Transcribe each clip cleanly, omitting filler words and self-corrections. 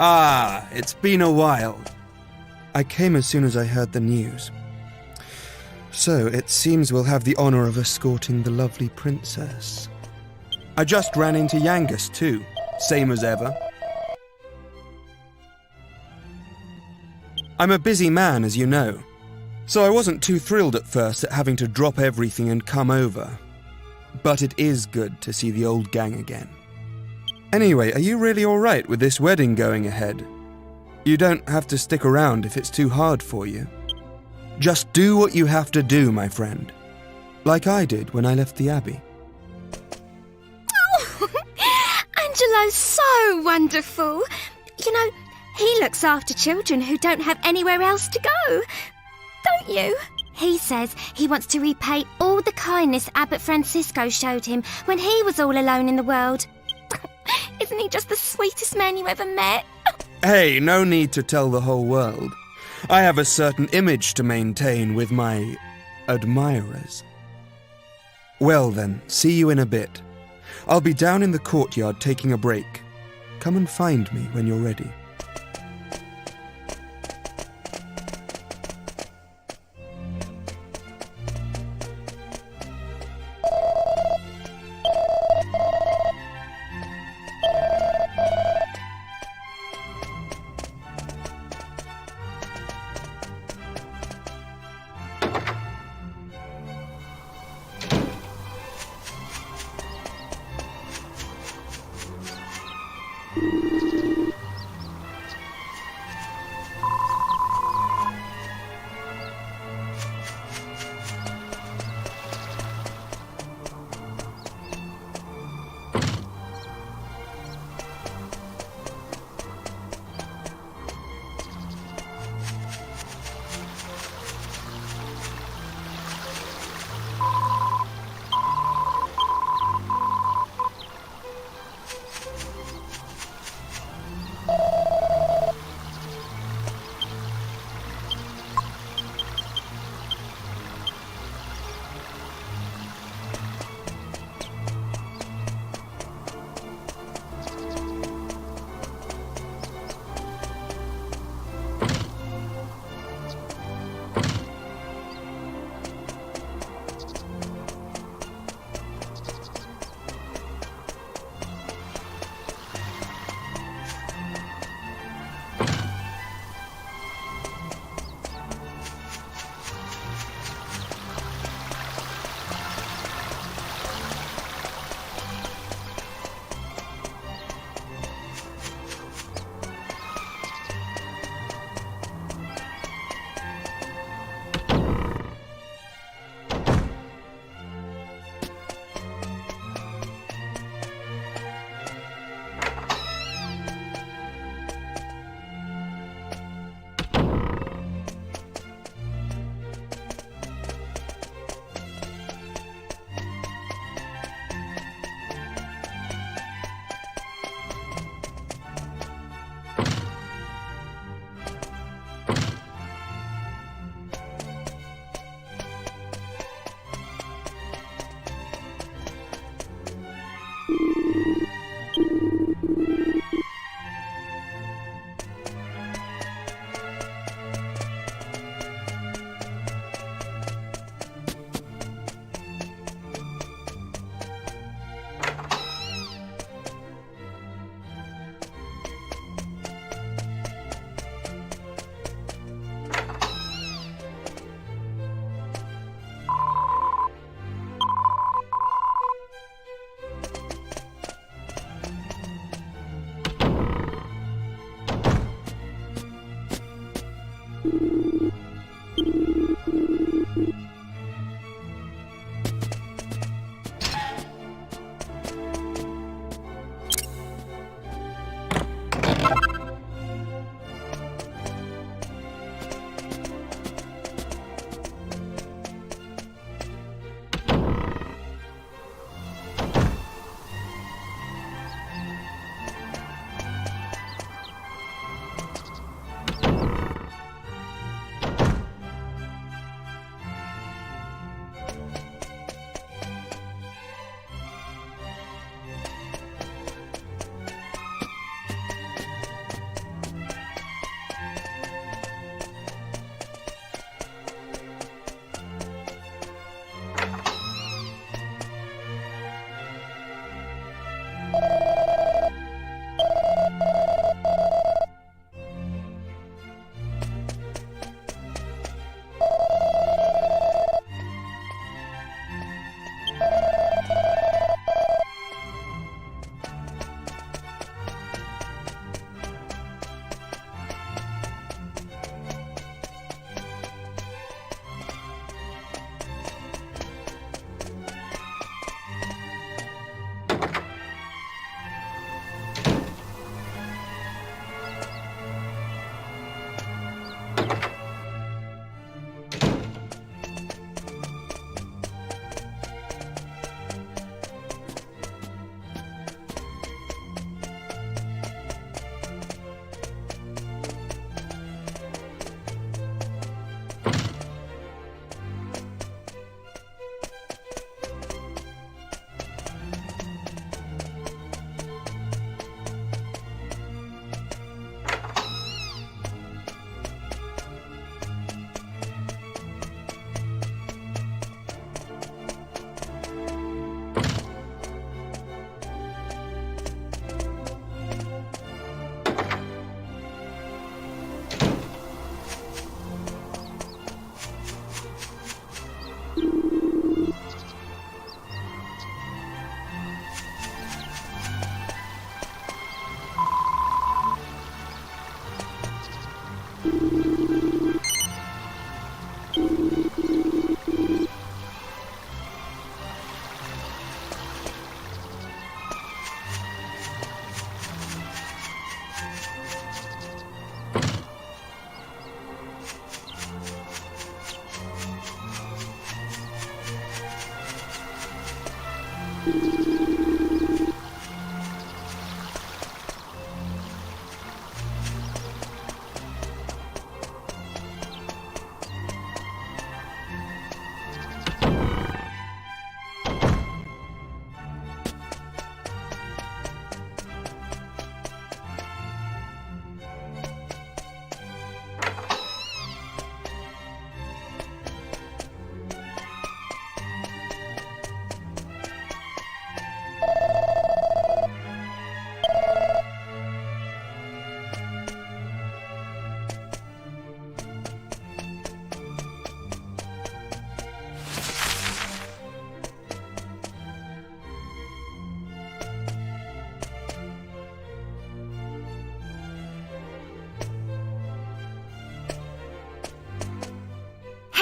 Ah, it's been a while. I came as soon as I heard the news. So, it seems we'll have the honor of escorting the lovely princess. I just ran into Yangus too, same as ever. I'm a busy man, as you know, so I wasn't too thrilled at first at having to drop everything and come over. But it is good to see the old gang again. Anyway, are you really alright with this wedding going ahead? You don't have to stick around if it's too hard for you. Just do what you have to do, my friend. Like I did when I left the Abbey. Oh, Angelo's so wonderful. You know, he looks after children who don't have anywhere else to go. Don't you? He says he wants to repay all the kindness Abbot Francisco showed him when he was all alone in the world. Isn't he just the sweetest man you ever met? Hey, no need to tell the whole world. I have a certain image to maintain with my admirers. Well then, see you in a bit. I'll be down in the courtyard taking a break. Come and find me when you're ready.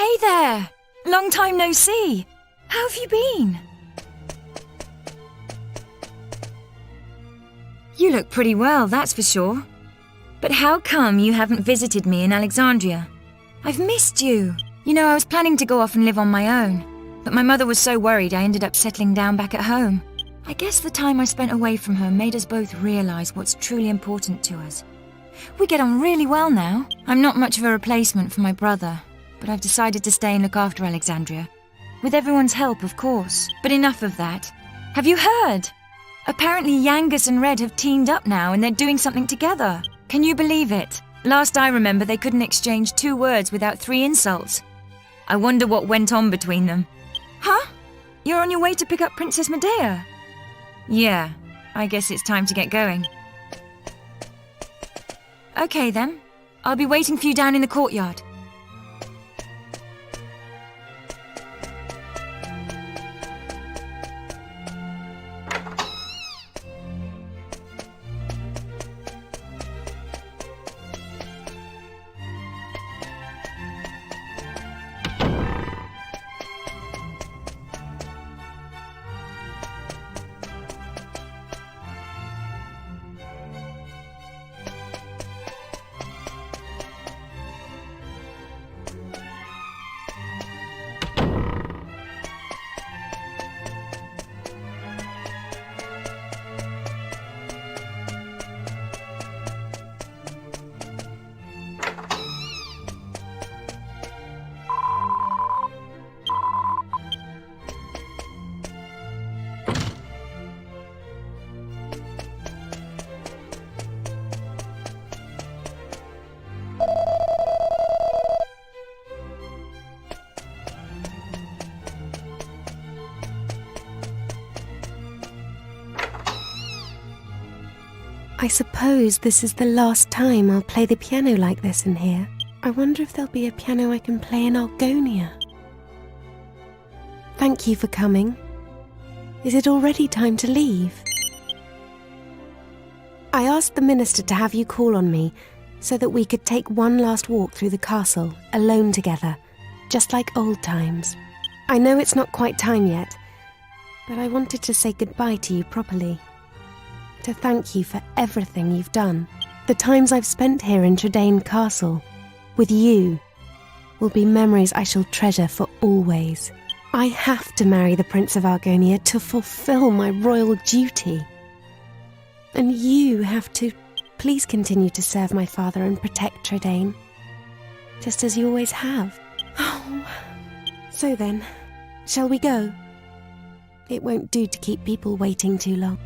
Hey there! Long time no see. How have you been? You look pretty well, that's for sure. But how come you haven't visited me in Alexandria? I've missed you. You know, I was planning to go off and live on my own, but my mother was so worried I ended up settling down back at home. I guess the time I spent away from her made us both realize what's truly important to us. We get on really well now. I'm not much of a replacement for my brother, but I've decided to stay and look after Alexandria. With everyone's help, of course. But enough of that. Have you heard? Apparently Yangus and Red have teamed up now and they're doing something together. Can you believe it? Last I remember, they couldn't exchange 2 words without 3 insults. I wonder what went on between them. Huh? You're on your way to pick up Princess Medea? Yeah, I guess it's time to get going. Okay then. I'll be waiting for you down in the courtyard. I suppose this is the last time I'll play the piano like this in here. I wonder if there'll be a piano I can play in Argonia. Thank you for coming. Is it already time to leave? I asked the minister to have you call on me so that we could take one last walk through the castle, alone together, just like old times. I know it's not quite time yet, but I wanted to say goodbye to you properly. To thank you for everything you've done. The times I've spent here in Tradaine Castle, with you, will be memories I shall treasure for always. I have to marry the Prince of Argonia to fulfill my royal duty. And you have to please continue to serve my father and protect Tradaine, just as you always have. Oh. So then, shall we go? It won't do to keep people waiting too long.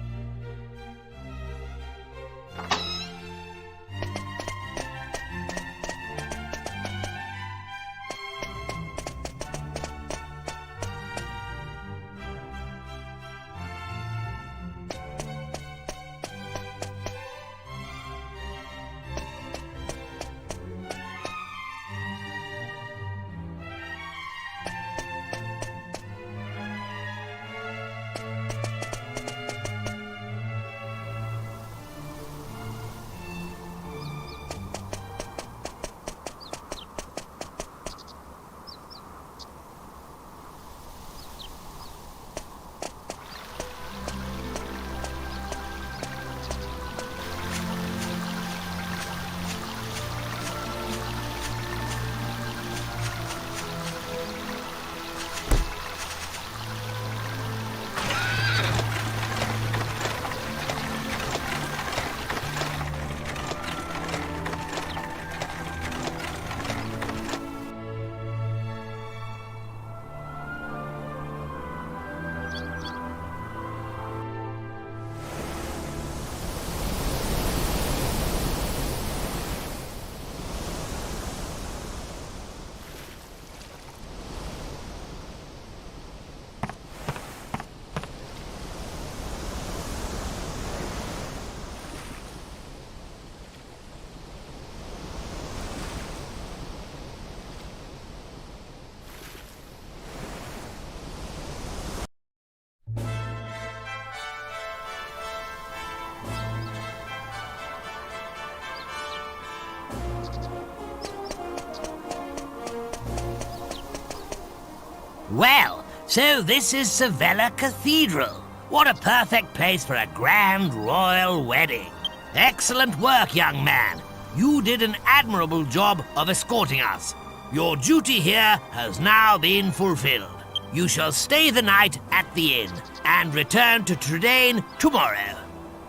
Well, so this is Sevilla Cathedral. What a perfect place for a grand royal wedding. Excellent work, young man. You did an admirable job of escorting us. Your duty here has now been fulfilled. You shall stay the night at the inn and return to Tradaine tomorrow.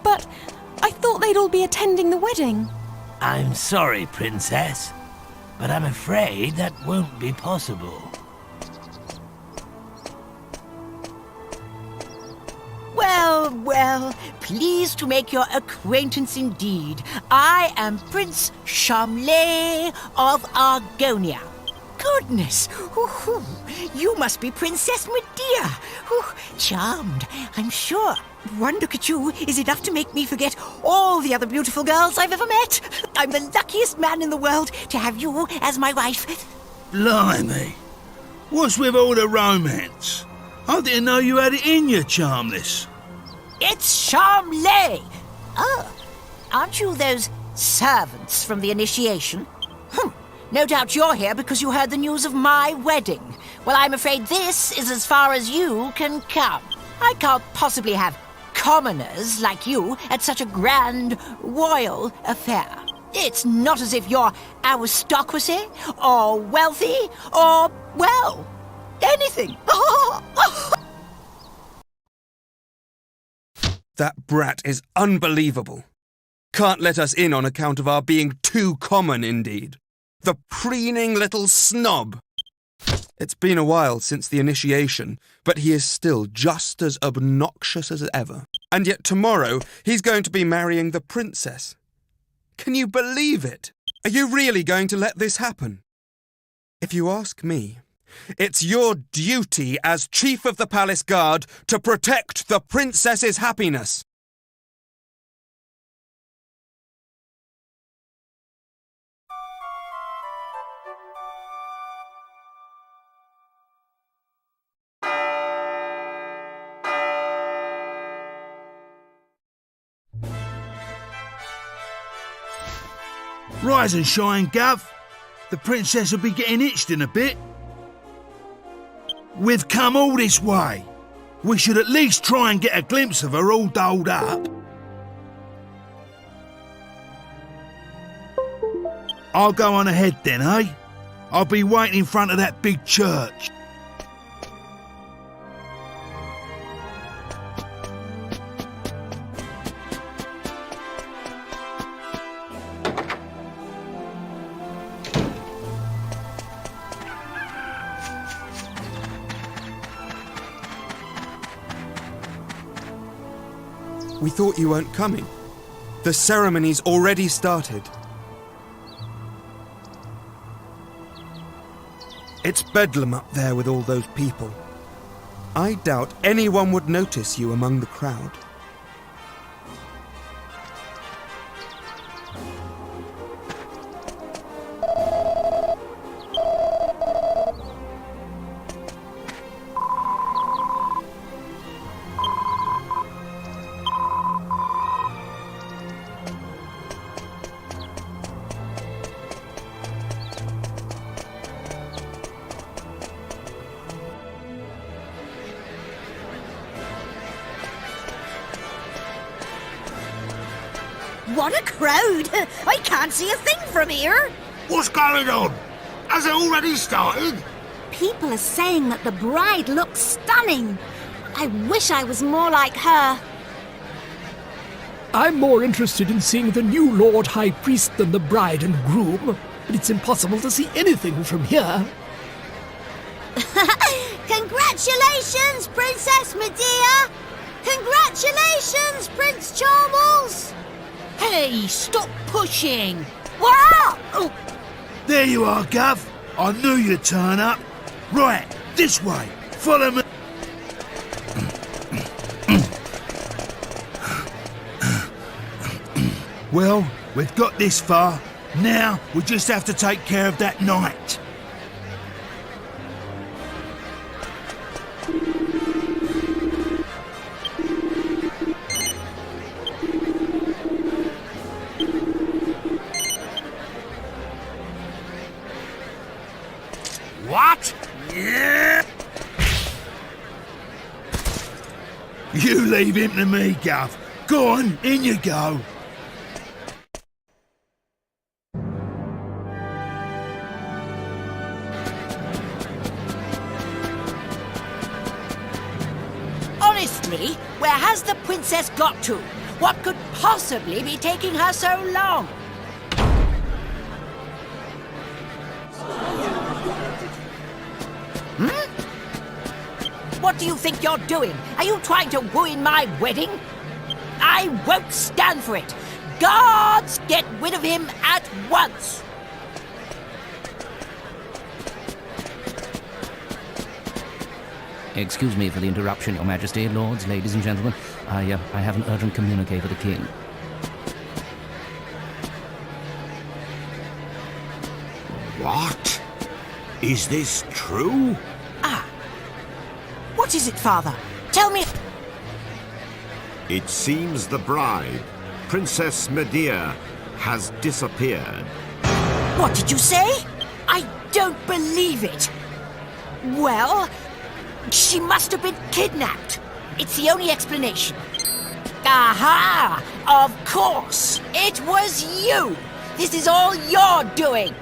But I thought they'd all be attending the wedding. I'm sorry, Princess, but I'm afraid that won't be possible. Well, pleased to make your acquaintance indeed. I am Prince Charmley of Argonia. Goodness, you must be Princess Medea. Charmed, I'm sure. One look at you is enough to make me forget all the other beautiful girls I've ever met. I'm the luckiest man in the world to have you as my wife. Blimey, what's with all the romance? I didn't know you had it in you, Charmless. It's Charmley. Oh, aren't you those servants from the initiation? No doubt you're here because you heard the news of my wedding. Well, I'm afraid this is as far as you can come. I can't possibly have commoners like you at such a grand royal affair. It's not as if you're aristocracy or wealthy or, well, anything. That brat is unbelievable. Can't let us in on account of our being too common, indeed. The preening little snob. It's been a while since the initiation, but he is still just as obnoxious as ever. And yet tomorrow he's going to be marrying the princess. Can you believe it? Are you really going to let this happen? If you ask me, it's your duty as Chief of the Palace Guard to protect the princess's happiness. Rise and shine, Gov. The princess will be getting itched in a bit. We've come all this way. We should at least try and get a glimpse of her all dolled up. I'll go on ahead then, eh? I'll be waiting in front of that big church. We thought you weren't coming. The ceremony's already started. It's bedlam up there with all those people. I doubt anyone would notice you among the crowd. What a crowd! I can't see a thing from here. What's going on? Has it already started? People are saying that the bride looks stunning. I wish I was more like her. I'm more interested in seeing the new Lord High Priest than the bride and groom, but it's impossible to see anything from here. Congratulations, Princess Medea! Congratulations, Prince Charmles! Hey, stop pushing! Wow! Oh, There you are, Gov. I knew you'd turn up. Right, this way. Follow me. Well, we've got this far. Now we just have to take care of that knight. What? Yeah. You leave him to me, Gov. Go on, in you go. honestly, where has the princess got to? What could possibly be taking her so long? What do you think you're doing? Are you trying to ruin my wedding? I won't stand for it. Guards, get rid of him at once! Excuse me for the interruption, Your Majesty, lords, ladies and gentlemen. I have an urgent communique for the King. What? Is this true? What is it, Father? Tell me... It seems the bride, Princess Medea, has disappeared. What did you say? I don't believe it. Well, she must have been kidnapped. It's the only explanation. Aha! Of course! It was you! This is all your doing!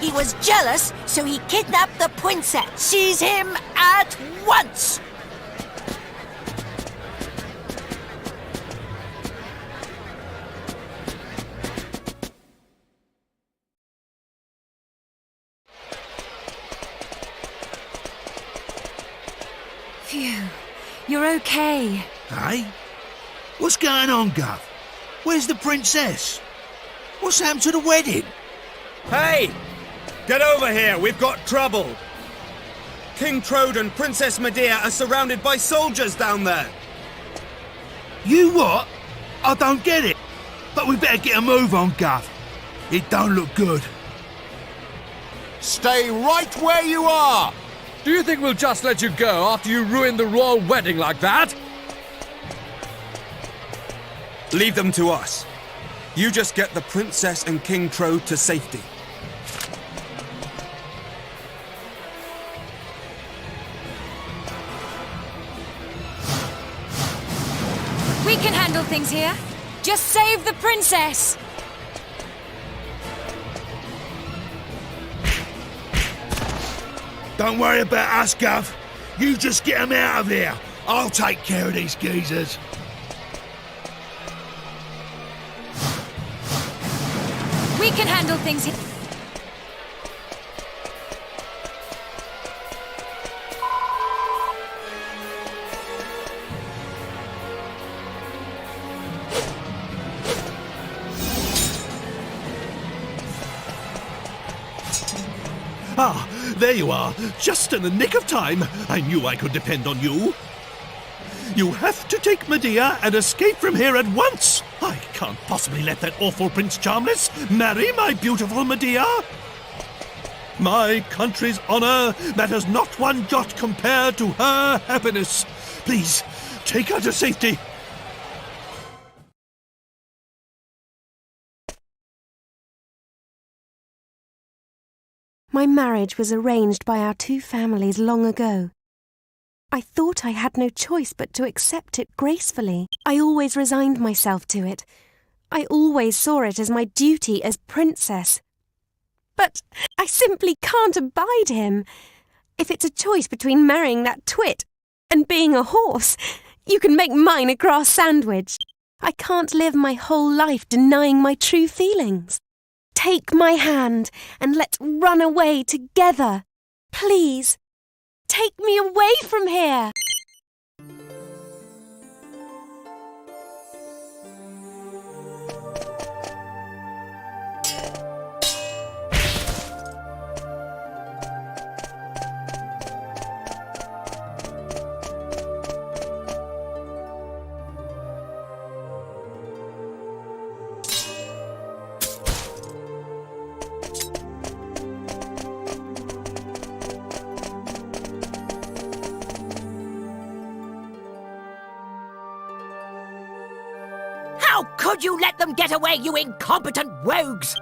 He was jealous, so he kidnapped the princess. Seize him at once! Phew. You're okay. Hey? What's going on, Gov? Where's the princess? What's happened to the wedding? Hey! Get over here, we've got trouble! King Trode and Princess Medea are surrounded by soldiers down there! You what? I don't get it. But we better get a move on, Gov. It don't look good. Stay right where you are! Do you think we'll just let you go after you ruined the royal wedding like that? Leave them to us. You just get the princess and King Trode to safety. We can handle things here. Just save the princess. Don't worry about us, Gov. You just get 'em out of here. I'll take care of these geezers. We can handle things here. Ah, there you are. Just in the nick of time. I knew I could depend on you. You have to take Medea and escape from here at once. I can't possibly let that awful Prince Charmless marry my beautiful Medea. My country's honor matters not one jot compared to her happiness. Please, take her to safety. My marriage was arranged by our two families long ago. I thought I had no choice but to accept it gracefully. I always resigned myself to it. I always saw it as my duty as princess. But I simply can't abide him. If it's a choice between marrying that twit and being a horse, you can make mine a grass sandwich. I can't live my whole life denying my true feelings. Take my hand and let's run away together. Please, take me away from here. How could you let them get away, you incompetent rogues?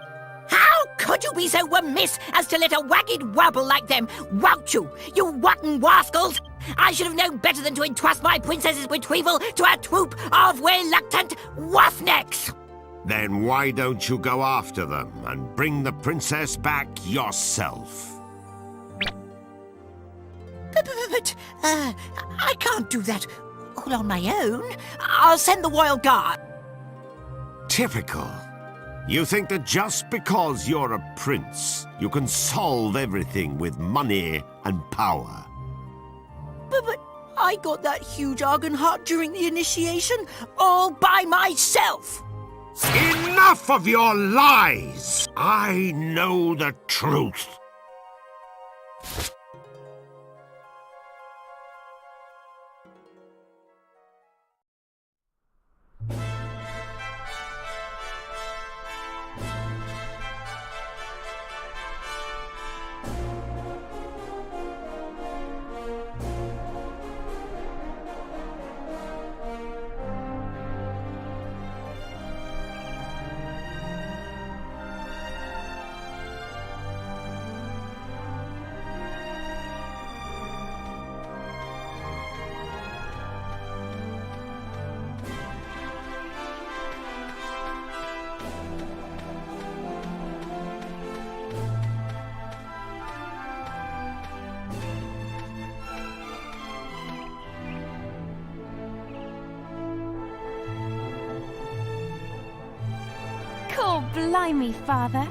How could you be so remiss as to let a wagged wabble like them rout you, you rotten rascals? I should have known better than to entrust my princess's retrieval to a troop of reluctant roughnecks. Then why don't you go after them and bring the princess back yourself? But I can't do that all on my own. I'll send the royal guard. Typical. You think that just because you're a prince, you can solve everything with money and power. But I got that huge argon heart during the initiation all by myself. Enough of your lies! I know the truth. Oh, blimey, Father.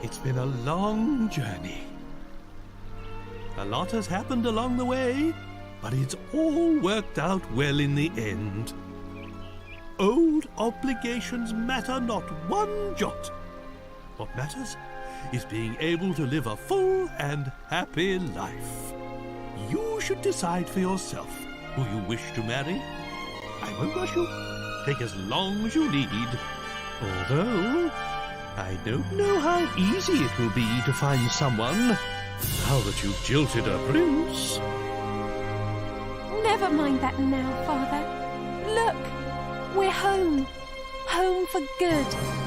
It's been a long journey. A lot has happened along the way, but it's all worked out well in the end. Old obligations matter not one jot. What matters is being able to live a full and happy life. You should decide for yourself who you wish to marry. I won't rush you. Take as long as you need. Although, I don't know how easy it will be to find someone now that you've jilted a prince. Never mind that now, Father. Look, we're home. Home for good.